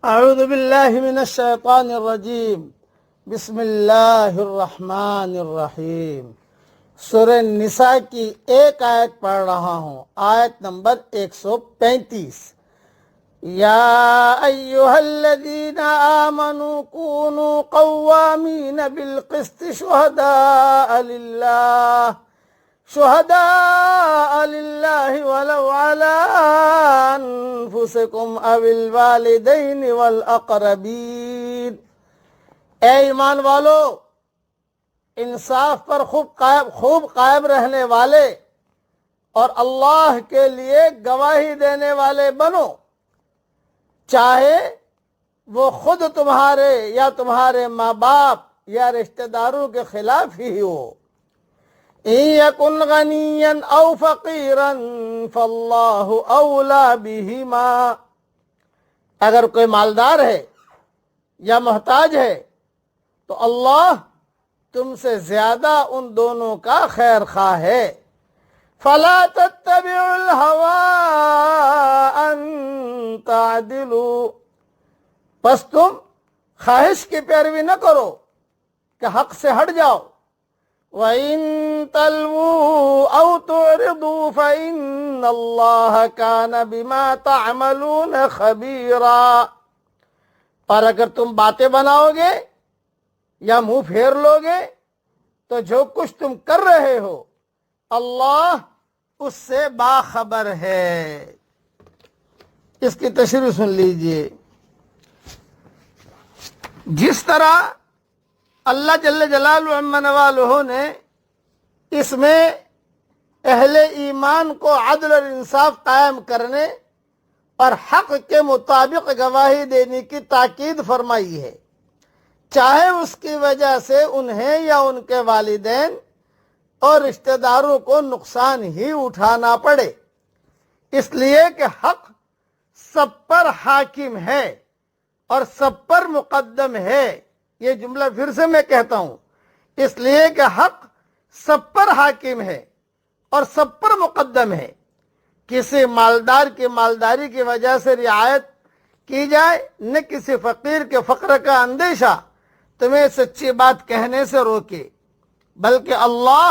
اعوذ باللہ من الشیطان الرجیم بسم اللہ الرحمن الرحیم۔ سورہ نساء کی ایک آیت پڑھ رہا ہوں، آیت نمبر 135۔ یا ایہا الذین آمنوا کونوا قوامین بالقسط شہداء للہ ولو علی انفسکم او الوالدین والاقربین۔ اے ایمان والو، انصاف پر خوب قائم رہنے والے اور اللہ کے لیے گواہی دینے والے بنو، چاہے وہ خود تمہارے یا تمہارے ماں باپ یا رشتہ داروں کے خلاف ہی ہو۔ إن يكن غنيا أو فقيرا فالله أولى بهما۔ اگر کوئی مالدار ہے یا محتاج ہے تو اللہ تم سے زیادہ ان دونوں کا خیر خواہ ہے۔ فلا تتبعوا الهوى أن تعدلوا، پس تم خواہش کی پیروی نہ کرو کہ حق سے ہٹ جاؤ۔ وَإِن تَلْوُوا أَوْ تُعْرِضُوا فَإِنَّ اللَّهَ كَانَ بِمَا تَعْمَلُونَ خَبِيرًا۔ اور اگر تم باتیں بناؤ گے یا منہ پھیر لو گے تو جو کچھ تم کر رہے ہو اللہ اس سے باخبر ہے۔ اس کی تشریح سن لیجئے۔ جس طرح اللہ جل جلالہ عم نوالہ نے اس میں اہل ایمان کو عدل اور انصاف قائم کرنے اور حق کے مطابق گواہی دینے کی تاکید فرمائی ہے، چاہے اس کی وجہ سے انہیں یا ان کے والدین اور رشتہ داروں کو نقصان ہی اٹھانا پڑے، اس لیے کہ حق سب پر حاکم ہے اور سب پر مقدم ہے۔ یہ جملہ پھر سے میں کہتا ہوں، اس لیے کہ حق سب پر حاکم ہے اور سب پر مقدم ہے۔ کسی مالدار کی مالداری کی وجہ سے رعایت کی جائے، نہ کسی فقیر کے فقر کا اندیشہ تمہیں سچی بات کہنے سے روکے، بلکہ اللہ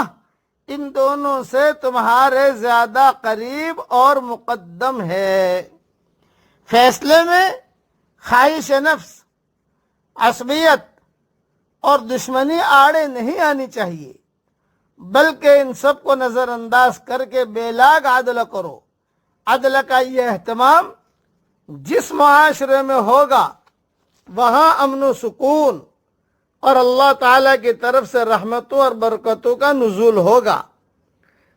ان دونوں سے تمہارے زیادہ قریب اور مقدم ہے۔ فیصلے میں خواہش نفس، عصبیت اور دشمنی آڑے نہیں آنی چاہیے، بلکہ ان سب کو نظر انداز کر کے بے لاگ عدل کرو۔ عدل کا یہ اہتمام جس معاشرے میں ہوگا وہاں امن و سکون اور اللہ تعالیٰ کی طرف سے رحمتوں اور برکتوں کا نزول ہوگا۔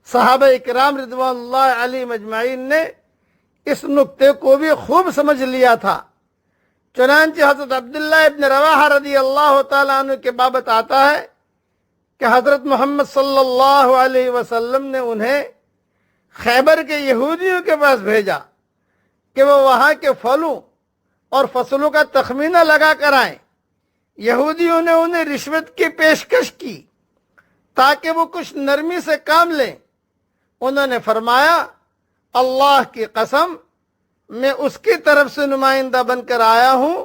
صحابہ اکرام رضوان اللہ علیہم اجمعین نے اس نکتے کو بھی خوب سمجھ لیا تھا۔ چنانچہ حضرت عبداللہ ابن رواحہ رضی اللہ تعالیٰ عنہ کے بابت آتا ہے کہ حضرت محمد صلی اللہ علیہ وسلم نے انہیں خیبر کے یہودیوں کے پاس بھیجا کہ وہ وہاں کے پھلوں اور فصلوں کا تخمینہ لگا کر آئیں۔ یہودیوں نے انہیں رشوت کی پیشکش کی تاکہ وہ کچھ نرمی سے کام لیں۔ انہوں نے فرمایا، اللہ کی قسم، میں اس کی طرف سے نمائندہ بن کر آیا ہوں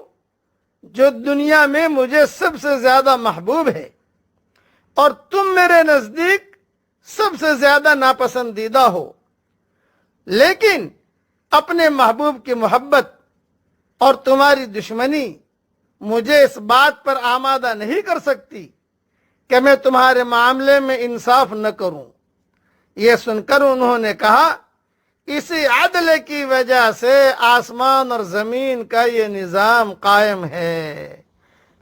جو دنیا میں مجھے سب سے زیادہ محبوب ہے، اور تم میرے نزدیک سب سے زیادہ ناپسندیدہ ہو، لیکن اپنے محبوب کی محبت اور تمہاری دشمنی مجھے اس بات پر آمادہ نہیں کر سکتی کہ میں تمہارے معاملے میں انصاف نہ کروں۔ یہ سن کر انہوں نے کہا، اسی عدل کی وجہ سے آسمان اور زمین کا یہ نظام قائم ہے۔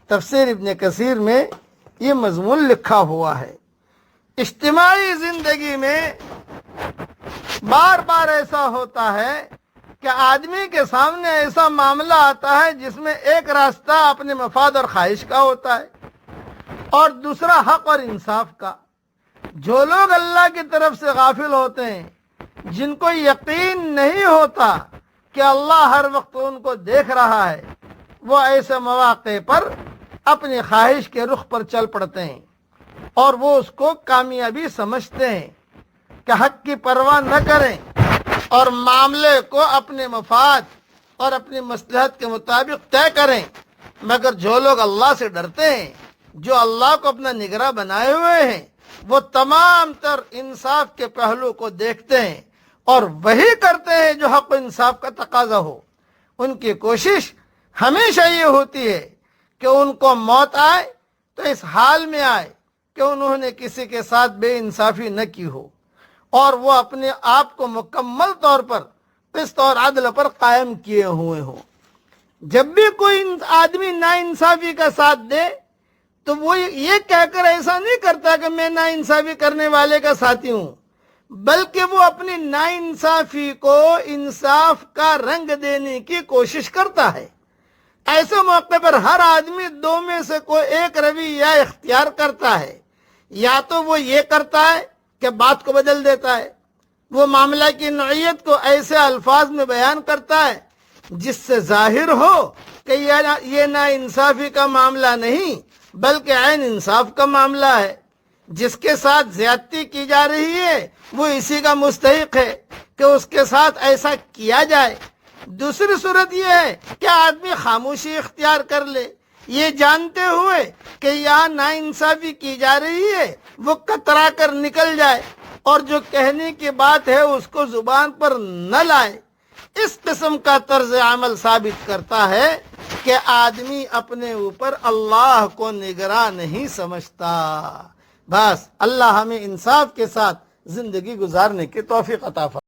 تفسیر ابن کثیر میں یہ مضمون لکھا ہوا ہے۔ اجتماعی زندگی میں بار بار ایسا ہوتا ہے کہ آدمی کے سامنے ایسا معاملہ آتا ہے جس میں ایک راستہ اپنے مفاد اور خواہش کا ہوتا ہے اور دوسرا حق اور انصاف کا۔ جو لوگ اللہ کی طرف سے غافل ہوتے ہیں، جن کو یقین نہیں ہوتا کہ اللہ ہر وقت ان کو دیکھ رہا ہے، وہ ایسے مواقع پر اپنی خواہش کے رخ پر چل پڑتے ہیں اور وہ اس کو کامیابی سمجھتے ہیں کہ حق کی پرواہ نہ کریں اور معاملے کو اپنے مفاد اور اپنی مصلحت کے مطابق طے کریں، مگر جو لوگ اللہ سے ڈرتے ہیں، جو اللہ کو اپنا نگراں بنائے ہوئے ہیں، وہ تمام تر انصاف کے پہلو کو دیکھتے ہیں اور وہی کرتے ہیں جو حق و انصاف کا تقاضا ہو۔ ان کی کوشش ہمیشہ یہ ہوتی ہے کہ ان کو موت آئے تو اس حال میں آئے کہ انہوں نے کسی کے ساتھ بے انصافی نہ کی ہو، اور وہ اپنے آپ کو مکمل طور پر قسط اور عدل پر قائم کیے ہوئے ہوں۔ جب بھی کوئی آدمی ناانصافی کا ساتھ دے تو وہ یہ کہہ کر ایسا نہیں کرتا کہ میں ناانصافی کرنے والے کا ساتھی ہوں، بلکہ وہ اپنی ناانصافی کو انصاف کا رنگ دینے کی کوشش کرتا ہے۔ ایسے موقع پر ہر آدمی دو میں سے کوئی ایک رویہ اختیار کرتا ہے، یا تو وہ یہ کرتا ہے کہ بات کو بدل دیتا ہے، وہ معاملہ کی نوعیت کو ایسے الفاظ میں بیان کرتا ہے جس سے ظاہر ہو کہ یہ ناانصافی کا معاملہ نہیں بلکہ عین انصاف کا معاملہ ہے، جس کے ساتھ زیادتی کی جا رہی ہے وہ اسی کا مستحق ہے کہ اس کے ساتھ ایسا کیا جائے۔ دوسری صورت یہ ہے کہ آدمی خاموشی اختیار کر لے، یہ جانتے ہوئے کہ یہاں ناانصافی کی جا رہی ہے وہ کترا کر نکل جائے اور جو کہنے کی بات ہے اس کو زبان پر نہ لائے۔ اس قسم کا طرز عمل ثابت کرتا ہے کہ آدمی اپنے اوپر اللہ کو نگراں نہیں سمجھتا۔ بس اللہ ہمیں انصاف کے ساتھ زندگی گزارنے کی توفیق عطا فرمائے۔